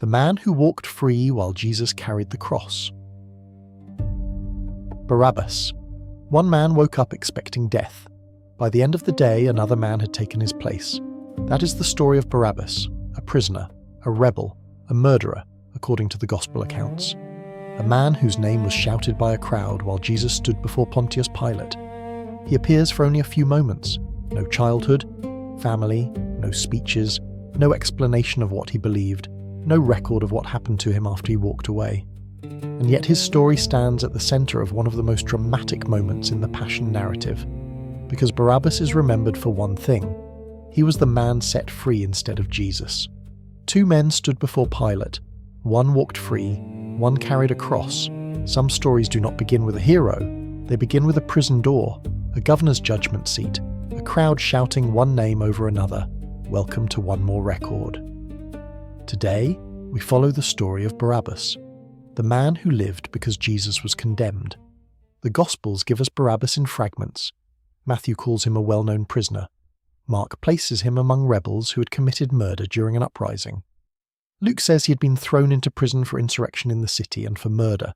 the man who walked free while Jesus carried the cross. Barabbas. One man woke up expecting death. By the end of the day, another man had taken his place. That is the story of Barabbas, a prisoner, a rebel, a murderer, according to the Gospel accounts. A man whose name was shouted by a crowd while Jesus stood before Pontius Pilate. He appears for only a few moments. No childhood, family, no speeches, no explanation of what he believed, no record of what happened to him after he walked away. And yet his story stands at the centre of one of the most dramatic moments in the Passion narrative. Because Barabbas is remembered for one thing. He was the man set free instead of Jesus. Two men stood before Pilate. One walked free, one carried a cross. Some stories do not begin with a hero. They begin with a prison door, a governor's judgment seat, a crowd shouting one name over another. Welcome to one more record. Today, we follow the story of Barabbas, the man who lived because Jesus was condemned. The Gospels give us Barabbas in fragments. Matthew calls him a well-known prisoner. Mark places him among rebels who had committed murder during an uprising. Luke says he had been thrown into prison for insurrection in the city and for murder.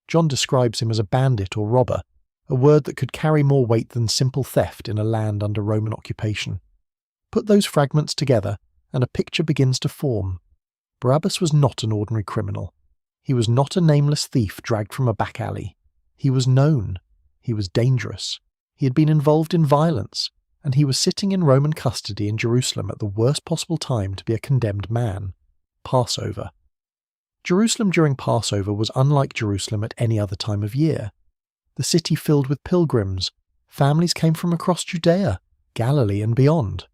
John describes him as a bandit or robber, a word that could carry more weight than simple theft in a land under Roman occupation. Put those fragments together, and a picture begins to form. Barabbas was not an ordinary criminal. He was not a nameless thief dragged from a back alley. He was known. He was dangerous. He had been involved in violence, and he was sitting in Roman custody in Jerusalem at the worst possible time to be a condemned man. Passover. Jerusalem during Passover was unlike Jerusalem at any other time of year. The city filled with pilgrims. Families came from across Judea, Galilee and beyond.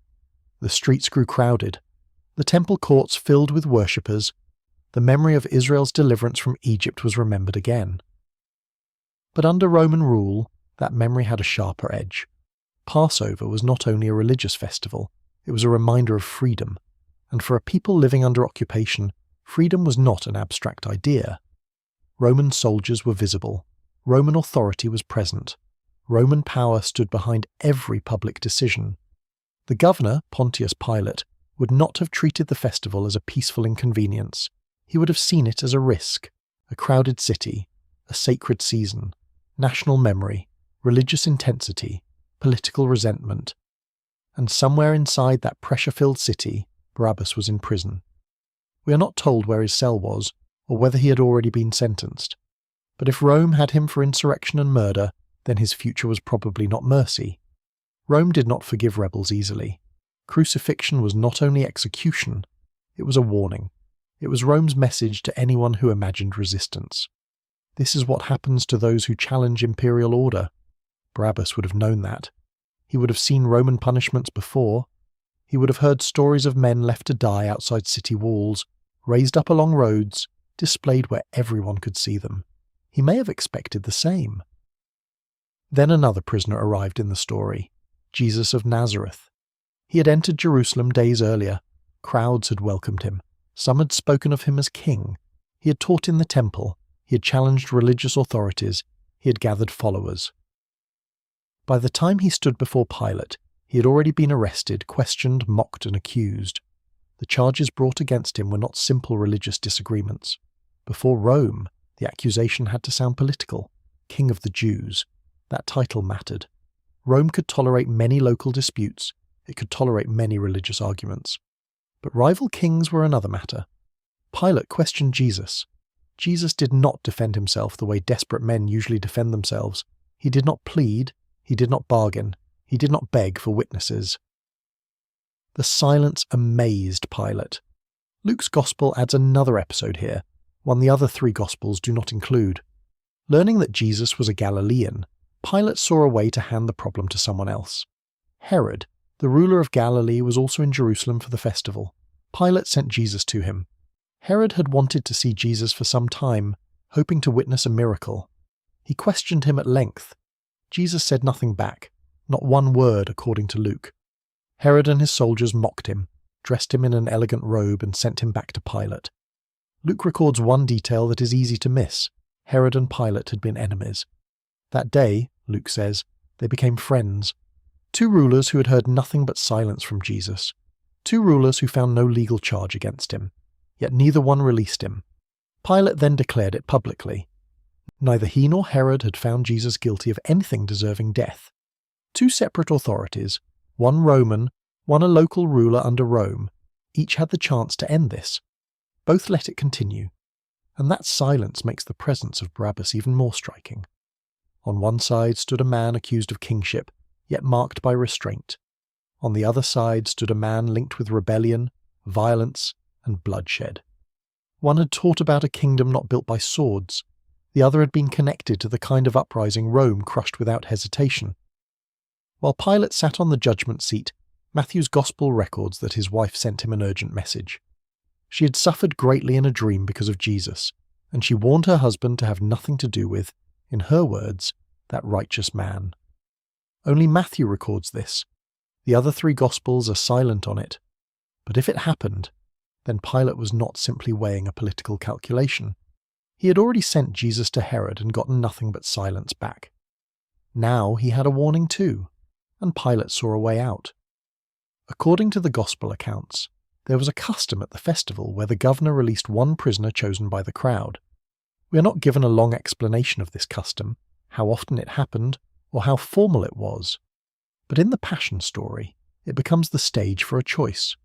The streets grew crowded. The temple courts filled with worshippers. The memory of Israel's deliverance from Egypt was remembered again. But under Roman rule, that memory had a sharper edge. Passover was not only a religious festival, it was a reminder of freedom. And for a people living under occupation, freedom was not an abstract idea. Roman soldiers were visible. Roman authority was present. Roman power stood behind every public decision. The governor, Pontius Pilate, would not have treated the festival as a peaceful inconvenience. He would have seen it as a risk, a crowded city, a sacred season, national memory, religious intensity, political resentment. And somewhere inside that pressure-filled city, Barabbas was in prison. We are not told where his cell was, or whether he had already been sentenced. But if Rome had him for insurrection and murder, then his future was probably not mercy. Rome did not forgive rebels easily. Crucifixion was not only execution, it was a warning. It was Rome's message to anyone who imagined resistance. This is what happens to those who challenge imperial order. Barabbas would have known that. He would have seen Roman punishments before. He would have heard stories of men left to die outside city walls, raised up along roads, displayed where everyone could see them. He may have expected the same. Then another prisoner arrived in the story, Jesus of Nazareth. He had entered Jerusalem days earlier. Crowds had welcomed him. Some had spoken of him as king. He had taught in the temple. He had challenged religious authorities. He had gathered followers. By the time he stood before Pilate, he had already been arrested, questioned, mocked, and accused. The charges brought against him were not simple religious disagreements. Before Rome, the accusation had to sound political. King of the Jews. That title mattered. Rome could tolerate many local disputes. It could tolerate many religious arguments. But rival kings were another matter. Pilate questioned Jesus. Jesus did not defend himself the way desperate men usually defend themselves. He did not plead. He did not bargain. He did not beg for witnesses. The silence amazed Pilate. Luke's Gospel adds another episode here, one the other three Gospels do not include. Learning that Jesus was a Galilean, Pilate saw a way to hand the problem to someone else. Herod, the ruler of Galilee, was also in Jerusalem for the festival. Pilate sent Jesus to him. Herod had wanted to see Jesus for some time, hoping to witness a miracle. He questioned him at length. Jesus said nothing back, not one word according to Luke. Herod and his soldiers mocked him, dressed him in an elegant robe and sent him back to Pilate. Luke records one detail that is easy to miss. Herod and Pilate had been enemies. That day, Luke says, they became friends. Two rulers who had heard nothing but silence from Jesus. Two rulers who found no legal charge against him. yet neither one released him. Pilate then declared it publicly. Neither he nor Herod had found Jesus guilty of anything deserving death. Two separate authorities, one Roman, one a local ruler under Rome, each had the chance to end this. Both let it continue, and that silence makes the presence of Barabbas even more striking. On one side stood a man accused of kingship, yet marked by restraint. On the other side stood a man linked with rebellion, violence, and bloodshed. One had taught about a kingdom not built by swords. The other had been connected to the kind of uprising Rome crushed without hesitation. While Pilate sat on the judgment seat, Matthew's Gospel records that his wife sent him an urgent message. She had suffered greatly in a dream because of Jesus, and she warned her husband to have nothing to do with, in her words, that righteous man. Only Matthew records this. The other three Gospels are silent on it. But if it happened, then Pilate was not simply weighing a political calculation. He had already sent Jesus to Herod and gotten nothing but silence back. Now he had a warning too, and Pilate saw a way out. According to the Gospel accounts, there was a custom at the festival where the governor released one prisoner chosen by the crowd. We are not given a long explanation of this custom, how often it happened, or how formal it was. But in the Passion story, it becomes the stage for a choice.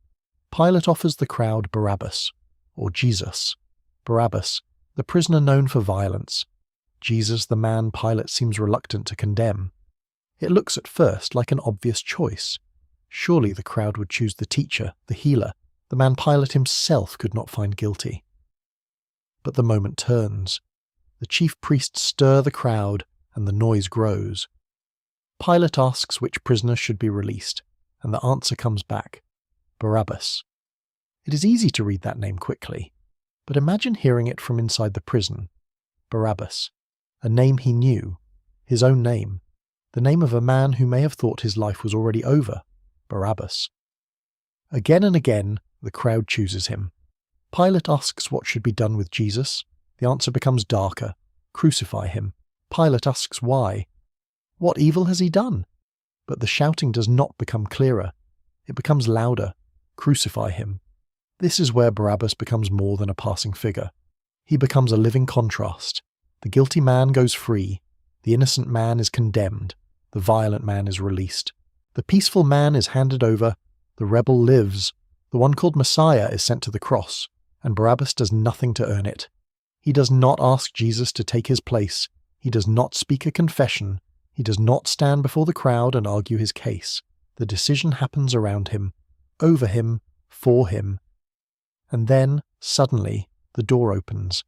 Pilate offers the crowd Barabbas, or Jesus. Barabbas, the prisoner known for violence. Jesus, the man Pilate seems reluctant to condemn. It looks at first like an obvious choice. Surely the crowd would choose the teacher, the healer, the man Pilate himself could not find guilty. But the moment turns. The chief priests stir the crowd, and the noise grows. Pilate asks which prisoner should be released, and the answer comes back: Barabbas. It is easy to read that name quickly, but imagine hearing it from inside the prison. Barabbas, a name he knew, his own name, the name of a man who may have thought his life was already over. Barabbas. Again and again, the crowd chooses him. Pilate asks what should be done with Jesus. The answer becomes darker: crucify him. Pilate asks why. What evil has he done? But the shouting does not become clearer. It becomes louder: crucify him. This is where Barabbas becomes more than a passing figure. He becomes a living contrast. The guilty man goes free. The innocent man is condemned. The violent man is released. The peaceful man is handed over. The rebel lives. The one called Messiah is sent to the cross, and Barabbas does nothing to earn it. He does not ask Jesus to take his place. He does not speak a confession. He does not stand before the crowd and argue his case. The decision happens around him, over him, for him. And then, suddenly, the door opens.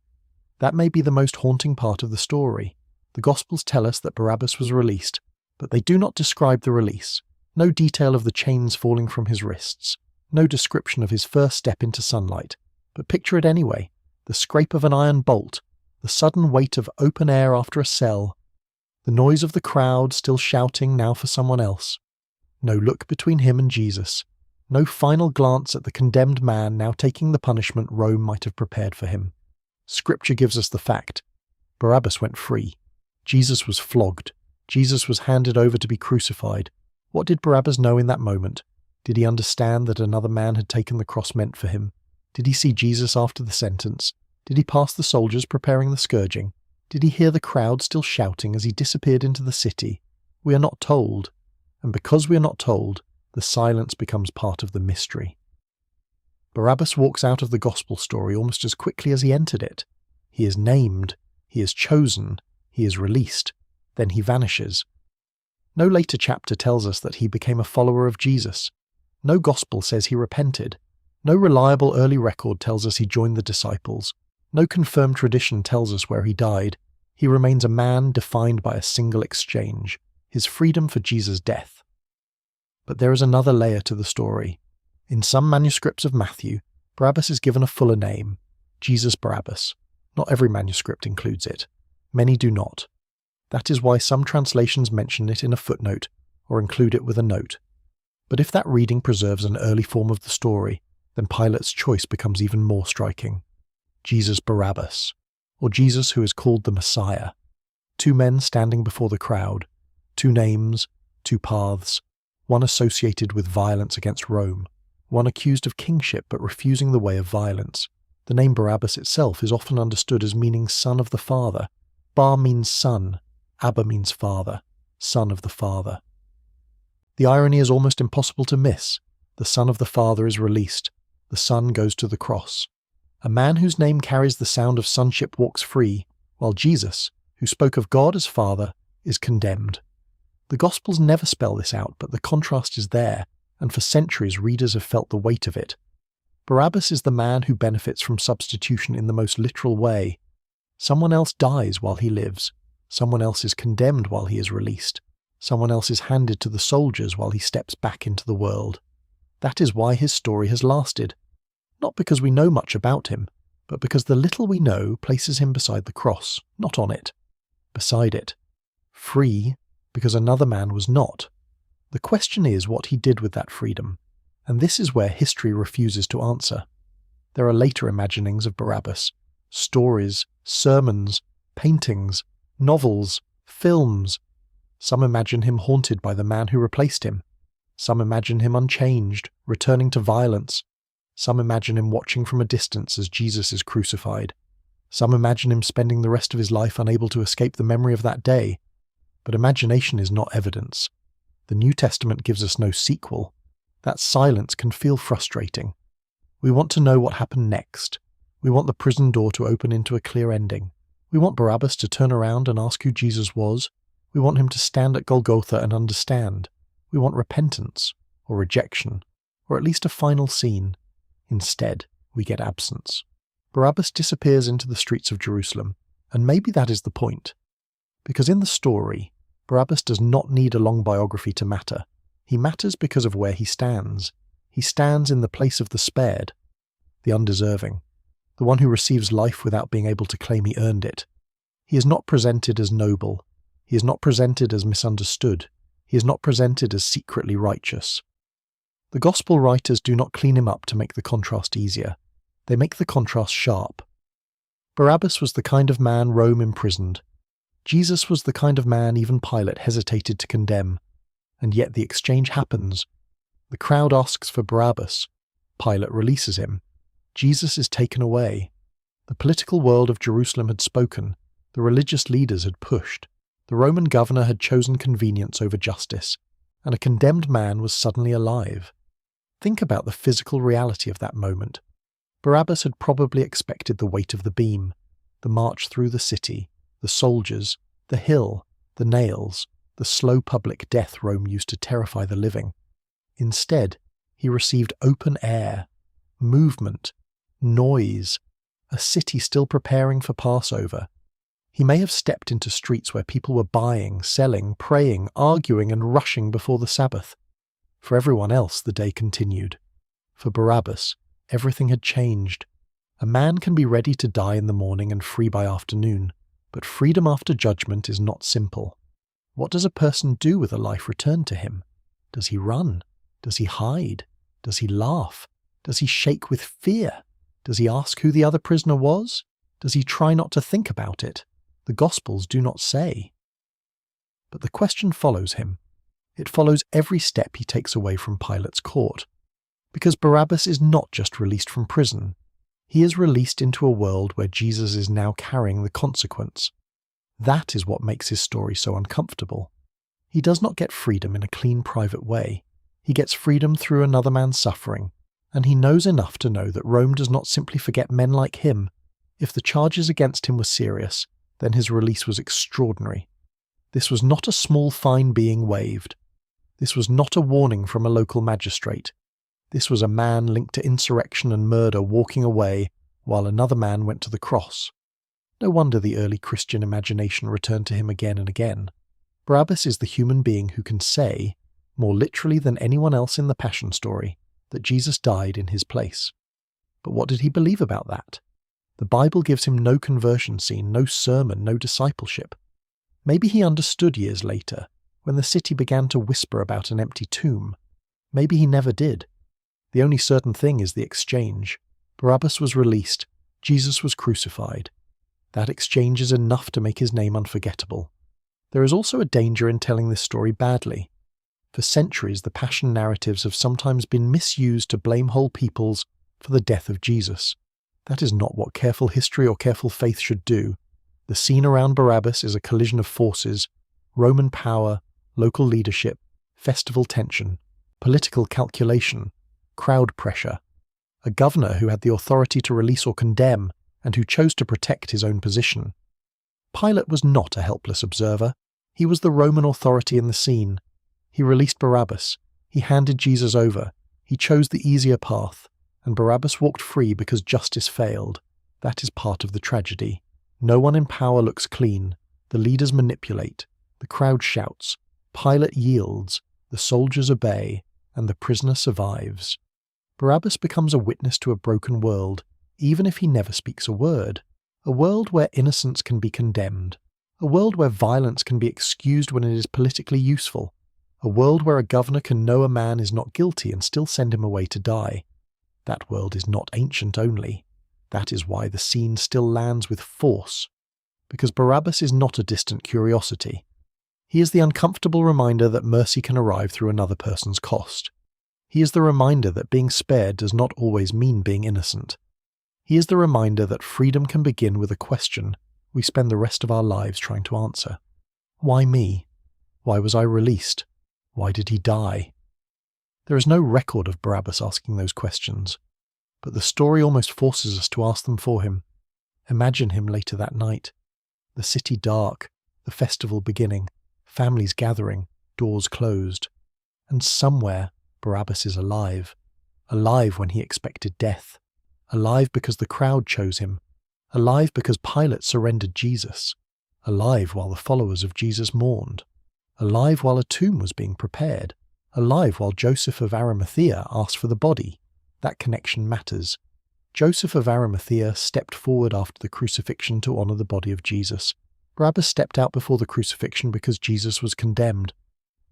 That may be the most haunting part of the story. The Gospels tell us that Barabbas was released, but they do not describe the release. No detail of the chains falling from his wrists. No description of his first step into sunlight. But picture it anyway. The scrape of an iron bolt. The sudden weight of open air after a cell. The noise of the crowd still shouting now for someone else. No look between him and Jesus. No final glance at the condemned man now taking the punishment Rome might have prepared for him. Scripture gives us the fact. Barabbas went free. Jesus was flogged. Jesus was handed over to be crucified. What did Barabbas know in that moment? Did he understand that another man had taken the cross meant for him? Did he see Jesus after the sentence? Did he pass the soldiers preparing the scourging? Did he hear the crowd still shouting as he disappeared into the city? We are not told. And because we are not told, the silence becomes part of the mystery. Barabbas walks out of the Gospel story almost as quickly as he entered it. He is named. He is chosen. He is released. Then he vanishes. No later chapter tells us that he became a follower of Jesus. No Gospel says he repented. No reliable early record tells us he joined the disciples. No confirmed tradition tells us where he died. He remains a man defined by a single exchange, his freedom for Jesus' death. But there is another layer to the story. In some manuscripts of Matthew, Barabbas is given a fuller name, Jesus Barabbas. Not every manuscript includes it. Many do not. That is why some translations mention it in a footnote or include it with a note. But if that reading preserves an early form of the story, then Pilate's choice becomes even more striking. Jesus Barabbas, or Jesus who is called the Messiah. Two men standing before the crowd. Two names, two paths. One associated with violence against Rome. One accused of kingship but refusing the way of violence. The name Barabbas itself is often understood as meaning son of the Father. Bar means son, Abba means father, son of the Father. The irony is almost impossible to miss. The Son of the Father is released. The Son goes to the cross. A man whose name carries the sound of sonship walks free, while Jesus, who spoke of God as Father, is condemned. The Gospels never spell this out, but the contrast is there, and for centuries readers have felt the weight of it. Barabbas is the man who benefits from substitution in the most literal way. Someone else dies while he lives. Someone else is condemned while he is released. Someone else is handed to the soldiers while he steps back into the world. That is why his story has lasted. Not because we know much about him, but because the little we know places him beside the cross, not on it. Beside it. Free, because another man was not. The question is what he did with that freedom, and this is where history refuses to answer. There are later imaginings of Barabbas. Stories, sermons, paintings, novels, films. Some imagine him haunted by the man who replaced him. Some imagine him unchanged, returning to violence. Some imagine him watching from a distance as Jesus is crucified. Some imagine him spending the rest of his life unable to escape the memory of that day. But imagination is not evidence. The New Testament gives us no sequel. That silence can feel frustrating. We want to know what happened next. We want the prison door to open into a clear ending. We want Barabbas to turn around and ask who Jesus was. We want him to stand at Golgotha and understand. We want repentance, or rejection, or at least a final scene. Instead, we get absence. Barabbas disappears into the streets of Jerusalem, and maybe that is the point. Because in the story, Barabbas does not need a long biography to matter. He matters because of where he stands. He stands in the place of the spared, the undeserving, the one who receives life without being able to claim he earned it. He is not presented as noble. He is not presented as misunderstood. He is not presented as secretly righteous. The Gospel writers do not clean him up to make the contrast easier. They make the contrast sharp. Barabbas was the kind of man Rome imprisoned. Jesus was the kind of man even Pilate hesitated to condemn. And yet the exchange happens. The crowd asks for Barabbas. Pilate releases him. Jesus is taken away. The political world of Jerusalem had spoken. The religious leaders had pushed. The Roman governor had chosen convenience over justice, and a condemned man was suddenly alive. Think about the physical reality of that moment. Barabbas had probably expected the weight of the beam, the march through the city, the soldiers, the hill, the nails, the slow public death Rome used to terrify the living. Instead, he received open air, movement, noise, a city still preparing for Passover. He may have stepped into streets where people were buying, selling, praying, arguing, and rushing before the Sabbath. For everyone else, the day continued. For Barabbas, everything had changed. A man can be ready to die in the morning and free by afternoon, but freedom after judgment is not simple. What does a person do with a life returned to him? Does he run? Does he hide? Does he laugh? Does he shake with fear? Does he ask who the other prisoner was? Does he try not to think about it? The Gospels do not say. But the question follows him. It follows every step he takes away from Pilate's court. Because Barabbas is not just released from prison. He is released into a world where Jesus is now carrying the consequence. That is what makes his story so uncomfortable. He does not get freedom in a clean private way. He gets freedom through another man's suffering, and he knows enough to know that Rome does not simply forget men like him. If the charges against him were serious, then his release was extraordinary. This was not a small fine being waived. This was not a warning from a local magistrate. This was a man linked to insurrection and murder walking away while another man went to the cross. No wonder the early Christian imagination returned to him again and again. Barabbas is the human being who can say, more literally than anyone else in the Passion story, that Jesus died in his place. But what did he believe about that? The Bible gives him no conversion scene, no sermon, no discipleship. Maybe he understood years later, when the city began to whisper about an empty tomb. Maybe he never did. The only certain thing is the exchange. Barabbas was released, Jesus was crucified. That exchange is enough to make his name unforgettable. There is also a danger in telling this story badly. For centuries, the Passion narratives have sometimes been misused to blame whole peoples for the death of Jesus. That is not what careful history or careful faith should do. The scene around Barabbas is a collision of forces: Roman power, local leadership, festival tension, political calculation, crowd pressure. A governor who had the authority to release or condemn, and who chose to protect his own position. Pilate was not a helpless observer. He was the Roman authority in the scene. He released Barabbas. He handed Jesus over. He chose the easier path, and Barabbas walked free because justice failed. That is part of the tragedy. No one in power looks clean. The leaders manipulate. The crowd shouts. Pilate yields. The soldiers obey, and the prisoner survives. Barabbas becomes a witness to a broken world, even if he never speaks a word. A world where innocence can be condemned. A world where violence can be excused when it is politically useful. A world where a governor can know a man is not guilty and still send him away to die. That world is not ancient only. That is why the scene still lands with force. Because Barabbas is not a distant curiosity. He is the uncomfortable reminder that mercy can arrive through another person's cost. He is the reminder that being spared does not always mean being innocent. He is the reminder that freedom can begin with a question we spend the rest of our lives trying to answer. Why me? Why was I released? Why did he die? There is no record of Barabbas asking those questions, but the story almost forces us to ask them for him. Imagine him later that night. The city dark, the festival beginning, families gathering, doors closed. And somewhere, Barabbas is alive. Alive when he expected death. Alive because the crowd chose him. Alive because Pilate surrendered Jesus. Alive while the followers of Jesus mourned. Alive while a tomb was being prepared. Alive while Joseph of Arimathea asked for the body. That connection matters. Joseph of Arimathea stepped forward after the crucifixion to honor the body of Jesus. Barabbas stepped out before the crucifixion because Jesus was condemned.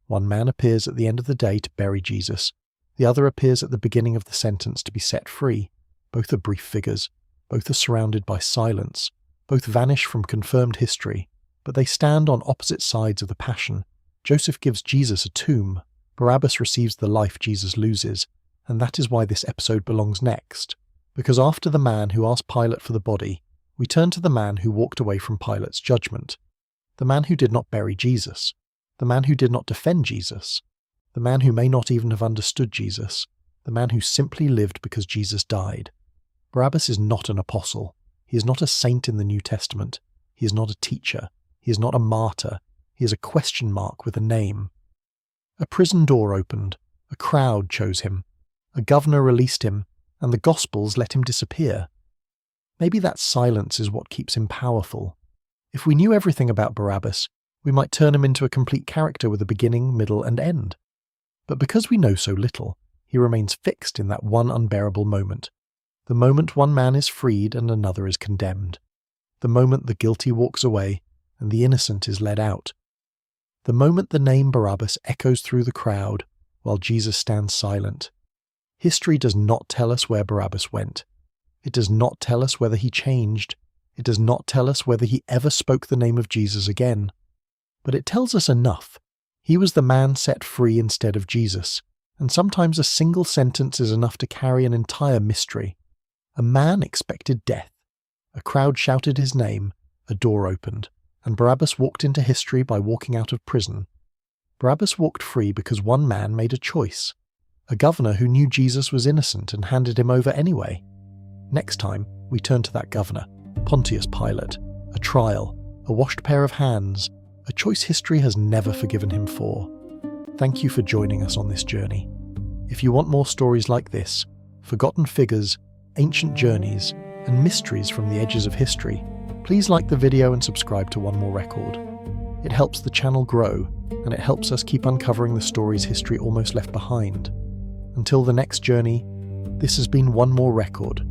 One man appears at the end of the day to bury Jesus. The other appears at the beginning of the sentence to be set free. Both are brief figures. Both are surrounded by silence. Both vanish from confirmed history. But they stand on opposite sides of the passion. Joseph gives Jesus a tomb. Barabbas receives the life Jesus loses. And that is why this episode belongs next. Because after the man who asked Pilate for the body, we turn to the man who walked away from Pilate's judgment. The man who did not bury Jesus. The man who did not defend Jesus. The man who may not even have understood Jesus. The man who simply lived because Jesus died. Barabbas is not an apostle. He is not a saint in the New Testament. He is not a teacher. He is not a martyr. He is a question mark with a name. A prison door opened. A crowd chose him. A governor released him, and the Gospels let him disappear. Maybe that silence is what keeps him powerful. If we knew everything about Barabbas, we might turn him into a complete character with a beginning, middle, and end. But because we know so little, he remains fixed in that one unbearable moment. The moment one man is freed and another is condemned. The moment the guilty walks away and the innocent is led out. The moment the name Barabbas echoes through the crowd while Jesus stands silent. History does not tell us where Barabbas went. It does not tell us whether he changed. It does not tell us whether he ever spoke the name of Jesus again. But it tells us enough. He was the man set free instead of Jesus, and sometimes a single sentence is enough to carry an entire mystery. A man expected death. A crowd shouted his name, a door opened, and Barabbas walked into history by walking out of prison. Barabbas walked free because one man made a choice. A governor who knew Jesus was innocent and handed him over anyway. Next time, we turn to that governor, Pontius Pilate, a trial, a washed pair of hands, a choice history has never forgiven him for. Thank you for joining us on this journey. If you want more stories like this, forgotten figures, ancient journeys, and mysteries from the edges of history, please like the video and subscribe to One More Record. It helps the channel grow, and it helps us keep uncovering the stories history almost left behind. Until the next journey, this has been One More Record.